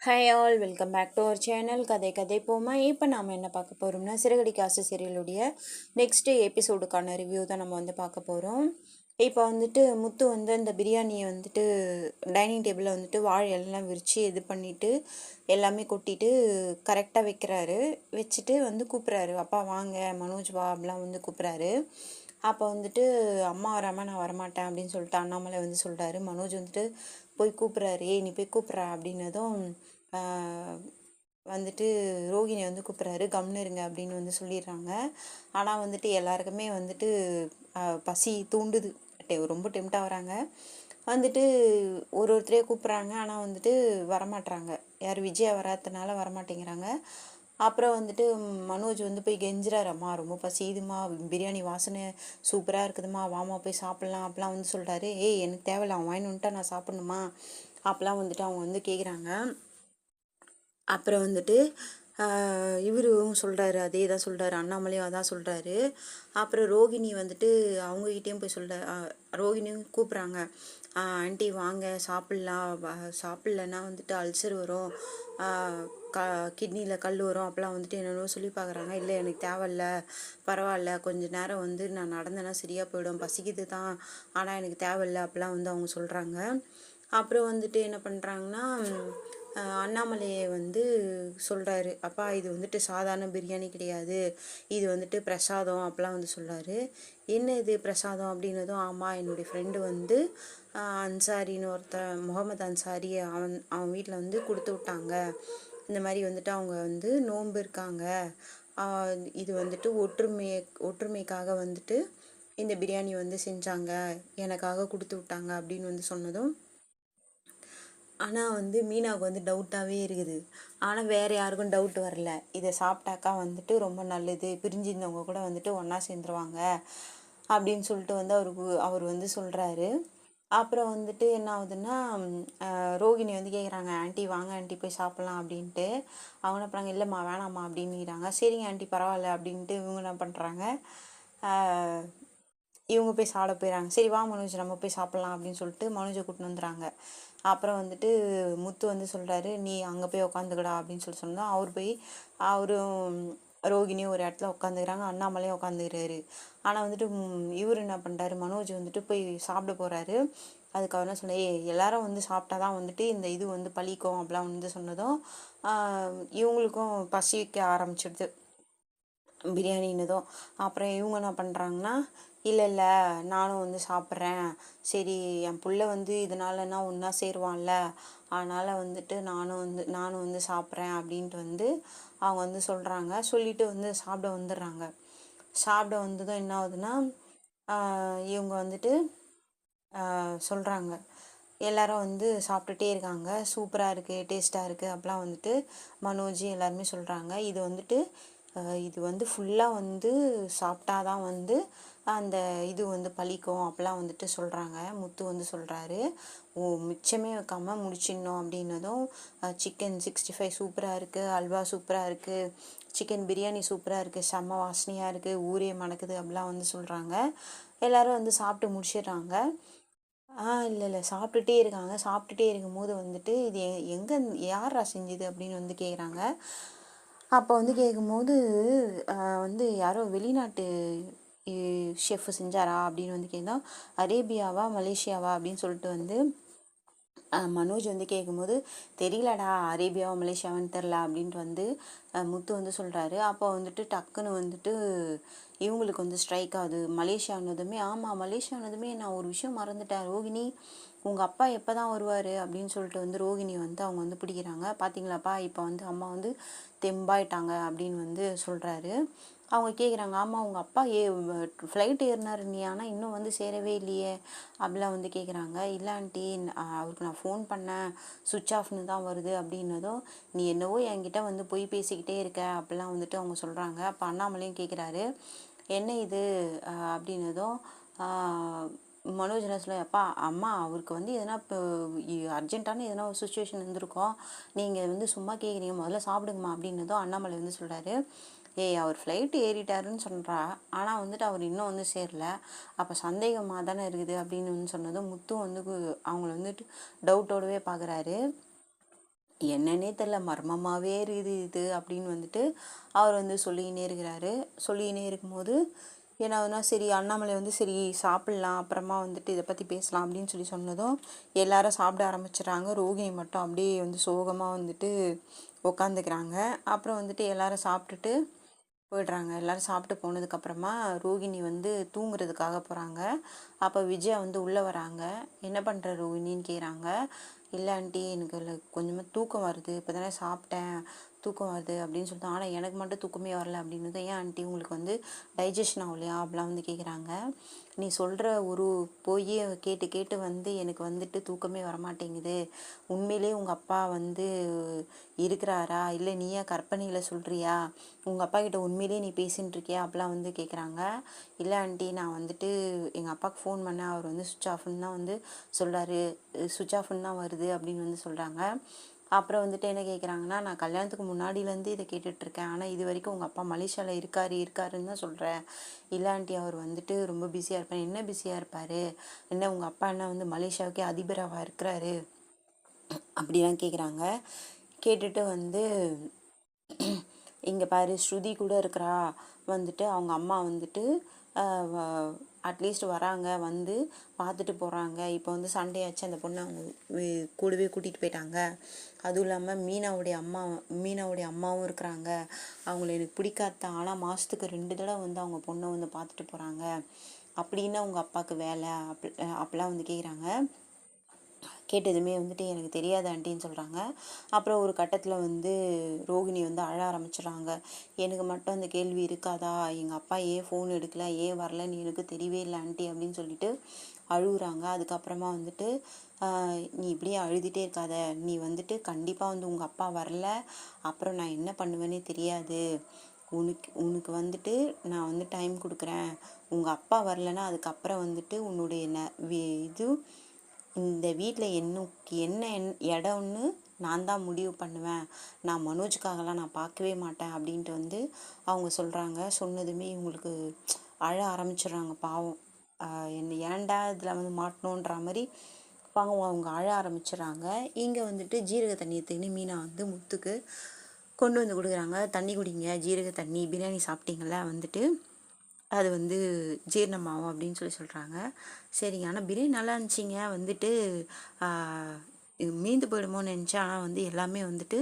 Hi all, welcome back to our channel கதை கதை போமா. இப்போ நாம் என்ன பார்க்க போகிறோம்னா, சிறகடிக்க ஆசை சீரியலுடைய நெக்ஸ்ட் எபிசோடுக்கான ரிவ்யூ தான் நம்ம பார்க்க போகிறோம். இப்போ முத்து அந்த பிரியாணியை டைனிங் டேபிளில் வாழை எல்லாம் விரித்து இது பண்ணிவிட்டு எல்லாமே கொட்டிட்டு கரெக்டாக வைக்கிறாரு. வச்சுட்டு கூப்பிட்றாரு, அப்பா வாங்க மனோஜ் வா அப்படிலாம் கூப்பிட்றாரு. அப்போ அம்மா வராமல் நான் வரமாட்டேன் அப்படின்னு சொல்லிட்டு அண்ணாமலை சொல்கிறாரு. மனோஜ் போய் கூப்பிட்றாரு, நீ போய் கூப்பிட்றா அப்படின்னதும் ரோகிணி கூப்பிட்றாரு, கம்னு இருங்க அப்படின்னு சொல்லிடுறாங்க. ஆனால் எல்லாருக்குமே பசி தூண்டுது, ரொம்ப டெம்ட் ஆகுறாங்க. ஒருத்தரே கூப்பிட்றாங்க, ஆனால் வரமாட்டுறாங்க. யார் விஜயா வராதனால வரமாட்டேங்கிறாங்க. அப்புறம் மனோஜ் போய் கெஞ்சுறாரு, அம்மா ரொம்ப பசியுதுமா, பிரியாணி வாசனை சூப்பராக இருக்குதுமா, வாமா போய் சாப்பிட்லாம் அப்படிலாம் சொல்கிறாரு. எனக்கு தேவையில்ல, அவன் வாங்கிட்டு வந்துட்டா நான் சாப்பிட்ணுமா அப்போலாம் அவங்க கேட்குறாங்க. அப்புறம் இவரும் சொல்கிறாரு, அதே தான் சொல்கிறாரு, அண்ணாமலையும் அதான் சொல்கிறாரு. அப்புறம் ரோகிணி அவங்ககிட்டேயும் போய் ரோகிணியும் கூப்பிட்றாங்க, ஆண்டி வாங்க சாப்பிட்லாம், சாப்பிட்லன்னா அல்சர் வரும், கிட்னியில் கல் வரும் அப்போலாம் என்னென்னோ சொல்லி பார்க்குறாங்க. இல்லை எனக்கு தேவையில்ல, பரவாயில்ல, கொஞ்சம் நேரம் நான் நடந்தேன்னா சரியாக போயிடும், பசிக்குது தான், ஆனால் எனக்கு தேவையில்லை அப்போலாம் அவங்க சொல்கிறாங்க. அப்புறம் என்ன பண்ணுறாங்கன்னா, அண்ணாமலையை சொல்கிறாரு, அப்பா இது சாதாரண பிரியாணி கிடையாது, இது பிரசாதம் அப்போலாம் சொல்கிறாரு. என்ன இது பிரசாதம் அப்படின்னதும், ஆமாம் என்னுடைய ஃப்ரெண்டு அன்சாரின்னு ஒருத்தன், முகமது அன்சாரி, அவன் வீட்டில் கொடுத்து விட்டாங்க. இந்த மாதிரி அவங்க நோன்பு இருக்காங்க, இது ஒற்றுமைக்காக இந்த பிரியாணி செஞ்சாங்க, எனக்காக கொடுத்து விட்டாங்க அப்படின்னு சொன்னதும், ஆனால் மீனாவுக்கு டவுட்டாகவே இருக்குது. ஆனால் வேறு யாருக்கும் டவுட் வரல. இதை சாப்பிட்டாக்கா ரொம்ப நல்லது, பிரிஞ்சிருந்தவங்க கூட ஒன்றா சேர்ந்துருவாங்க அப்படின்னு சொல்லிட்டு அவர் சொல்கிறாரு. அப்புறம் என்ன ஆகுதுன்னா, ரோகிணி கேட்குறாங்க, ஆண்டி வாங்க ஆண்டி போய் சாப்பிட்லாம் அப்படின்ட்டு. அவங்க என்ன பண்ணுறாங்க, இல்லைம்மா வேணாம்மா அப்படின்னுறாங்க. சரிங்க ஆண்டி பரவாயில்ல அப்படின்ட்டு இவங்க என்ன பண்ணுறாங்க, இவங்க போய் சாப்பிட போயிடறாங்க. சரி வா மனோஜ் நம்ம போய் சாப்பிட்லாம் அப்படின்னு சொல்லிட்டு மனோஜை கூட்டின்னு வந்துடுறாங்க. அப்புறம் முத்து சொல்கிறாரு, நீ அங்கே போய் உக்காந்துக்கடா அப்படின்னு சொன்னால் அவரும் ரோகிணியும் ஒரு இடத்துல உட்காந்துக்கிறாங்க, அண்ணாமலையும் உட்காந்துக்கிறாரு. ஆனால் இவர் என்ன பண்ணுறாரு, மனோஜ் போய் சாப்பிட போகிறாரு. அதுக்கு அவர் என்ன சொன்ன, எல்லாரும் சாப்பிட்டா தான் இந்த இது பழிக்கும் அப்படிலாம் சொன்னதும் இவங்களுக்கும் பசிக்க ஆரம்பிச்சிடுது பிரியாணின்னதும். அப்புறம் இவங்க என்ன பண்ணுறாங்கன்னா, இல்லை நானும் சாப்பிட்றேன், சரி என் பிள்ளை இதனாலன்னா ஒன்றா சேருவான்ல, அதனால் நானும் சாப்பிட்றேன் அப்படின்ட்டு அவங்க சொல்கிறாங்க. சொல்லிவிட்டு சாப்பிட வந்துடுறாங்க. சாப்பிட வந்ததும் என்ன ஆகுதுன்னா, இவங்க சொல்கிறாங்க, எல்லாரும் சாப்பிட்டுட்டே இருக்காங்க, சூப்பராக இருக்குது, டேஸ்ட்டாக இருக்குது அப்படிலாம் மனோஜ் எல்லாருமே சொல்கிறாங்க. இது ஃபுல்லாக சாப்பிட்டா தான் அந்த இது பழிக்கும் அப்படிலாம் சொல்கிறாங்க. முத்து சொல்கிறாரு, மிச்சமே வைக்காமல் முடிச்சிடணும் அப்படின்னதும், சிக்கன் 65 சூப்பராக இருக்குது, அல்வா சூப்பராக இருக்குது, சிக்கன் பிரியாணி சூப்பராக இருக்குது, செம்ம வாசனையாக இருக்குது, ஊரே மணக்குது அப்படிலாம் சொல்கிறாங்க. எல்லோரும் சாப்பிட்டு முடிச்சிடுறாங்க. இல்லை சாப்பிட்டுட்டே இருக்காங்க. சாப்பிட்டுட்டே இருக்கும்போது இது எங்கே யாரா செஞ்சுது அப்படின்னு கேட்குறாங்க. அப்போ கேட்கும்போது யாரோ வெளிநாட்டு ஷெஃப் செஞ்சாரா அப்படின்னு கேட்டால், அரேபியாவா மலேசியாவா அப்படின்னு சொல்லிட்டு மனோஜ் கேட்கும்போது, தெரியலடா அரேபியாவா மலேசியாவான்னு தெரில அப்படின்ட்டு முத்து சொல்கிறாரு. அப்போ டக்குன்னு இவங்களுக்கு ஸ்ட்ரைக் ஆகுது, மலேசியானதுமே. ஆமாம் மலேசியானதுமே நான் ஒரு விஷயம் மறந்துட்டேன் ரோகிணி, உங்கள் அப்பா எப்போ தான் வருவார் அப்படின்னு சொல்லிட்டு ரோகிணி அவங்க பிடிக்கிறாங்க. பார்த்தீங்களாப்பா இப்போ அம்மா தெம்பாயிட்டாங்க அப்படின்னு சொல்கிறாரு. அவங்க கேட்குறாங்க, ஆமாம் உங்கள் அப்பா ஃப்ளைட் ஏறினார் நீ, ஆனால் இன்னும் சேரவே இல்லையே அப்படிலாம் கேட்குறாங்க. இல்லை ஆண்டி, அவருக்கு நான் ஃபோன் பண்ணேன், சுவிட்ச் ஆஃப்னு தான் வருது அப்படின்னதும், நீ என்னவோ என்கிட்ட போய் பேசிக்கிட்டே இருக்க அப்படிலாம் அவங்க சொல்கிறாங்க. அப்போ அண்ணாமலையும் கேட்குறாரு, என்ன இது அப்படின்னதும் மனோஜ் என்ன சொல்ல, அப்பா அம்மா அவருக்கு எதனா இப்போ அர்ஜென்ட்டான எதனா ஒரு சுச்சுவேஷன் இருந்திருக்கோம், நீங்கள் சும்மா கேட்குறீங்க, முதல்ல சாப்பிடுங்கம்மா அப்படின்னதும் அண்ணாமலை சொல்கிறாரு, அவர் ஃப்ளைட்டு ஏறிட்டாருன்னு சொல்கிறா, ஆனால் அவர் இன்னும் சேரல, அப்போ சந்தேகமாக தானே இருக்குது அப்படின்னு சொன்னதும் முத்தும் அவங்கள டவுட்டோடவே பார்க்குறாரு. என்னன்னே தெரில, மர்மமாகவே இருக்குது இது அப்படின்னு வந்துட்டு அவர் வந்து சொல்லிக்கினே இருக்கிறாரு. சொல்லிக்கினே இருக்கும்போது என்னாகுதுன்னா, சரி அண்ணாமலை வந்து சரி சாப்பிட்லாம், அப்புறமா வந்துட்டு இதை பற்றி பேசலாம் அப்படின்னு சொல்லி சொன்னதும் எல்லாரும் சாப்பிட ஆரம்பிச்சிடுறாங்க. ரோகிணி மட்டும் அப்படியே வந்து சோகமாக வந்துட்டு உக்காந்துக்கிறாங்க. அப்புறம் வந்துட்டு எல்லாரும் சாப்பிட்டுட்டு போயிடுறாங்க. எல்லோரும் சாப்பிட்டு போனதுக்கப்புறமா ரோகிணி வந்து தூங்குறதுக்காக போகிறாங்க. அப்போ விஜயா வந்து உள்ளே வராங்க. என்ன பண்ணுற ரோகிணின்னு கேட்குறாங்க. இல்லை ஆண்டி, எனக்கு இல்லை கொஞ்சமாக தூக்கம் வருது, இப்போ தானே சாப்பிட்டேன், தூக்கம் வருது அப்படின்னு சொல்லிட்டு. ஆனால் எனக்கு மட்டும் தூக்கமே வரல அப்படின்னது. ஏன் ஆண்டி உங்களுக்கு வந்து டைஜஷன் ஆகலையா அப்படிலாம் வந்து கேட்குறாங்க. நீ சொல்கிற ஒரு போய் கேட்டு கேட்டு வந்து எனக்கு வந்துட்டு தூக்கமே வரமாட்டேங்குது. உண்மையிலே உங்கள் அப்பா வந்து இருக்கிறாரா, இல்லை நீயா கற்பனையில் சொல்கிறியா, உங்கள் அப்பா கிட்ட உண்மையிலே நீ பேசின்னு இருக்கியா அப்படிலாம் வந்து கேட்குறாங்க. இல்லை ஆண்டி, நான் வந்துட்டு எங்கள் அப்பாவுக்கு ஃபோன் பண்ணேன், அவர் வந்து சுவிட்ச் ஆஃப்னு தான் வந்து சொல்கிறாரு, சுவிட்ச் ஆஃப்னு தான் வருது அப்படின்னு வந்து சொல்கிறாங்க. அப்புறம் வந்துட்டு என்ன கேட்குறாங்கன்னா, நான் கல்யாணத்துக்கு முன்னாடியிலேருந்து இதை கேட்டுட்ருக்கேன், ஆனால் இது வரைக்கும் உங்கள் அப்பா மலேசியாவில் இருக்காருன்னு தான் சொல்கிறேன். இல்லை ஆண்டி, அவர் வந்துட்டு ரொம்ப பிஸியாக இருப்பார். என்ன பிஸியாக இருப்பார், என்ன உங்கள் அப்பா என்ன வந்து மலேசியாவுக்கே அதிபராக இருக்கிறாரு அப்படிலாம் கேட்குறாங்க. கேட்டுட்டு வந்து இங்கே பாரு ஸ்ருதி கூட இருக்கிறா, வந்துட்டு அவங்க அம்மா வந்துட்டு அட்லீஸ்ட் வராங்க, வந்து பார்த்துட்டு போகிறாங்க. இப்போ வந்து சண்டே ஆச்சு, அந்த பொண்ணை அவங்க கூடவே கூட்டிகிட்டு போயிட்டாங்க. அதுவும் இல்லாமல் மீனாவுடைய அம்மாவும் இருக்கிறாங்க. அவங்கள எனக்கு பிடிக்காத, ஆனால் மாதத்துக்கு 2 தடவை வந்து அவங்க பொண்ணை வந்து பார்த்துட்டு போகிறாங்க. அப்படின்னா அவங்க அப்பாவுக்கு வேலை அப்படிலாம் வந்து கேட்குறாங்க. கேட்டதுமே வந்துட்டு எனக்கு தெரியாது ஆண்டின்னு சொல்கிறாங்க. அப்புறம் ஒரு கட்டத்தில் வந்து ரோகிணி வந்து அழ ஆரம்பிச்சிடுறாங்க. எனக்கு மட்டும் அந்த கேள்வி இருக்காதா, எங்கள் அப்பா ஏன் ஃபோன் எடுக்கல, ஏன் வரலன்னு எனக்கு தெரியவே இல்லை ஆண்டி அப்படின்னு சொல்லிட்டு அழுகுறாங்க. அதுக்கப்புறமா வந்துட்டு நீ இப்படியே அழுதுகிட்டே இருக்காத, நீ வந்துட்டு கண்டிப்பாக வந்து உங்கள் அப்பா வரல, அப்புறம் நான் என்ன பண்ணுவேன்னே தெரியாது, உனக்கு வந்துட்டு நான் வந்து டைம் கொடுக்குறேன், உங்கள் அப்பா வரலன்னா அதுக்கப்புறம் வந்துட்டு உன்னுடைய இது இந்த வீட்டில் என்ன இடம்னு நான் தான் முடிவு பண்ணுவேன், நான் மனோஜுக்காகலாம் நான் பார்க்கவே மாட்டேன் அப்படின்ட்டு வந்து அவங்க சொல்கிறாங்க. சொன்னதுமே இவங்களுக்கு அழ ஆரம்பிச்சிடுறாங்க. பாவம், என்னை ஏன்டா இதில் வந்து மாட்டணுன்ற மாதிரி பாவம் அவங்க அழ ஆரம்பிச்சிடுறாங்க. இங்கே வந்துட்டு ஜீரக தண்ணி எடுத்துக்கின்னு மீனா வந்து முத்துக்கு கொண்டு வந்து கொடுக்குறாங்க. தண்ணி குடிங்க, ஜீரக தண்ணி, பிரியாணி சாப்பிட்டீங்களா, வந்துட்டு அது வந்து ஜீரணமாகும் அப்படின்னு சொல்கிறாங்க. சரிங்க, ஆனால் பிரியாணி நல்லா இருந்துச்சிங்க, வந்துட்டு மீந்து போயிடுமோன்னு நினச்சேன், ஆனால் வந்து எல்லாமே வந்துட்டு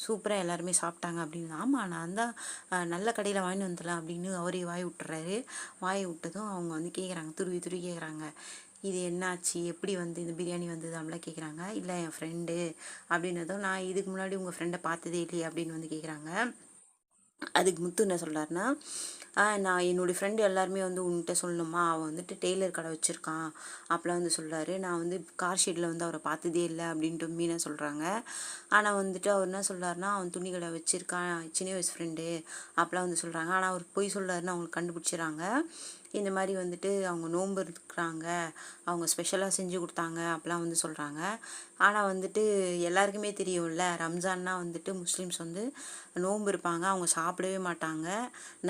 சூப்பராக எல்லாருமே சாப்பிட்டாங்க அப்படின்னு. ஆமாம், நான் தான் நல்ல கடையில் வாங்கிட்டு வந்துடலாம் அப்படின்னு அவரே வாய் விட்டுறாரு. வாய் விட்டதும் அவங்க வந்து கேட்குறாங்க, துருவி துருவி கேட்குறாங்க, இது என்னாச்சு, எப்படி வந்து இந்த பிரியாணி வந்தது அப்படிலாம் கேட்குறாங்க. இல்லை என் ஃப்ரெண்டு அப்படின்னதும், நான் இதுக்கு முன்னாடி உங்கள் ஃப்ரெண்டை பார்த்ததே இல்லையே அப்படின்னு வந்து கேட்குறாங்க. அதுக்கு முத்து என்ன சொல்கிறாருன்னா, நான் என்னுடைய ஃப்ரெண்டு எல்லாருமே வந்து உன்கிட்ட சொல்லணுமா, அவன் வந்துட்டு டெய்லர் கடை வச்சுருக்கான் அப்படிலாம் வந்து சொல்கிறாரு. நான் வந்து கார் ஷெட்டில் வந்து அவரை பார்த்ததே இல்லை அப்படின்ட்டு மீனா சொல்கிறாங்க. ஆனால் வந்துட்டு அவர் என்ன சொல்கிறாருன்னா, அவன் துணி கடை வச்சுருக்கான், சின்ன வயசு ஃப்ரெண்டு அப்படிலாம் வந்து சொல்கிறாங்க. ஆனால் அவர் பொய் சொல்கிறாருன்னு அவங்களுக்கு கண்டுபிடிச்சிடறாங்க. இந்த மாதிரி வந்துட்டு அவங்க நோன்பு இருக்கிறாங்க, அவங்க ஸ்பெஷலாக செஞ்சு கொடுத்தாங்க அப்படிலாம் வந்து சொல்கிறாங்க. ஆனால் வந்துட்டு எல்லாருக்குமே தெரியும்ல, ரம்ஜான்னா வந்துட்டு முஸ்லீம்ஸ் வந்து நோன்பு இருப்பாங்க, அவங்க சாப்பிடவே மாட்டாங்க,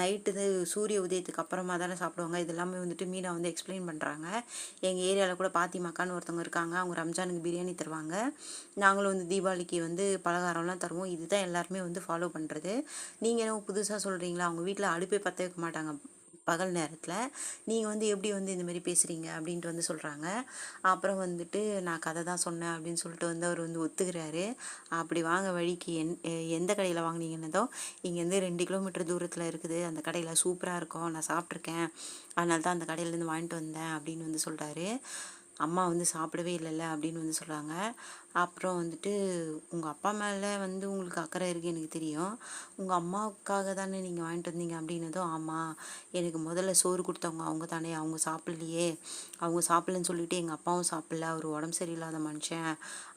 நைட்டு சூரிய உதயத்துக்கு அப்புறமா தானே சாப்பிடுவாங்க. இது எல்லாமே வந்துட்டு மீனா வந்து எக்ஸ்பிளைன் பண்ணுறாங்க. எங்கள் ஏரியாவில் கூட பாத்திமாக்கான்னு ஒருத்தவங்க இருக்காங்க, அவங்க ரம்ஜானுக்கு பிரியாணி தருவாங்க, நாங்களும் வந்து தீபாவளிக்கு வந்து பலகாரம்லாம் தருவோம், இதுதான் எல்லாருமே வந்து ஃபாலோ பண்ணுறது. நீங்கள் என்ன புதுசாக சொல்கிறீங்களா, அவங்க வீட்டில் அடுப்பே பற்ற வைக்க மாட்டாங்க பகல் நேரத்தில், நீங்கள் வந்து எப்படி வந்து இந்தமாரி பேசுகிறீங்க அப்படின்ட்டு வந்து சொல்கிறாங்க. அப்புறம் வந்துட்டு நான் கதை தான் சொன்னேன் அப்படின்னு சொல்லிட்டு வந்து அவர் வந்து ஒத்துக்கிறாரு. அப்படி வாங்க வழிக்கு எந்த கடையில் வாங்கினீங்கன்னதோ, இங்கேருந்து 2 கிலோமீட்டர் தூரத்தில் இருக்குது, அந்த கடையில் சூப்பராக இருக்கும், நான் சாப்பிட்ருக்கேன், அதனால தான் அந்த கடையிலேருந்து வாங்கிட்டு வந்தேன் அப்படின்னு வந்து சொல்கிறாரு. அம்மா வந்து சாப்பிடவே இல்லைல்ல அப்படின்னு வந்து சொல்கிறாங்க. அப்புறம் வந்துட்டு உங்கள் அப்பா மேலே வந்து உங்களுக்கு அக்கறை இருக்குது எனக்கு தெரியும், உங்கள் அம்மாவுக்காக தானே நீங்கள் வாங்கிட்டு வந்தீங்க அப்படின்னதும், ஆமாம், எனக்கு முதல்ல சோறு கொடுத்தவங்க அவங்க தானே, அவங்க சாப்பிட்லையே, அவங்க சாப்பிட்லன்னு சொல்லிட்டு எங்கள் அப்பாவும் சாப்பிட்ல, அவர் உடம்பு சரியில்லாத மனுஷன்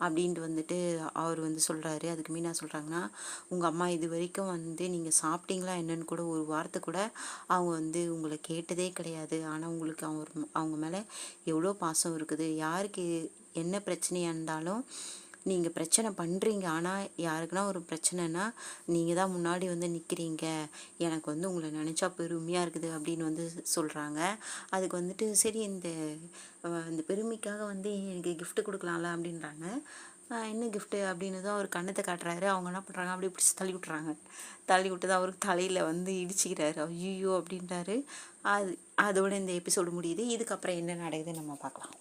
அப்படின்ட்டு வந்துட்டு அவர் வந்து சொல்கிறாரு. அதுக்கு மீனா சொல்கிறாங்கன்னா, உங்கள் அம்மா இது வரைக்கும் வந்து நீங்கள் சாப்பிட்டீங்களா என்னன்னு கூட ஒரு வார்த்தை கூட அவங்க வந்து உங்களை கேட்டதே கிடையாது. ஆனால் உங்களுக்கு அவங்க மேலே எவ்வளோ பாசம் இருக்குது, யாருக்கு என்ன பிரச்சனையாக இருந்தாலும் நீங்கள் பிரச்சனை பண்ணுறீங்க, ஆனால் யாருக்குன்னா ஒரு பிரச்சனைனா நீங்கள் தான் முன்னாடி வந்து நிற்கிறீங்க, எனக்கு வந்து உங்களை நினச்சா பெருமையாக இருக்குது அப்படின்னு வந்து சொல்கிறாங்க. அதுக்கு வந்துட்டு சரி இந்த பெருமைக்காக வந்து எனக்கு கிஃப்ட் கொடுக்கலாம்ல அப்படின்றாங்க. என்ன கிஃப்ட்டு அப்படின்னு தான் அவர் கண்ணத்தை காட்டுறாரு. அவங்க என்ன பண்ணுறாங்க, அப்படி பிடிச்சி தள்ளி விட்டுறாங்க. தள்ளி விட்டு தான் அவருக்கு தலையில் வந்து இடிச்சிக்கிறாரு. ஐயோ அப்படின்றாரு. அதோட இந்த எபிசோடு முடியுது. இதுக்கப்புறம் என்ன நடக்குதுன்னு நம்ம பார்க்கலாம்.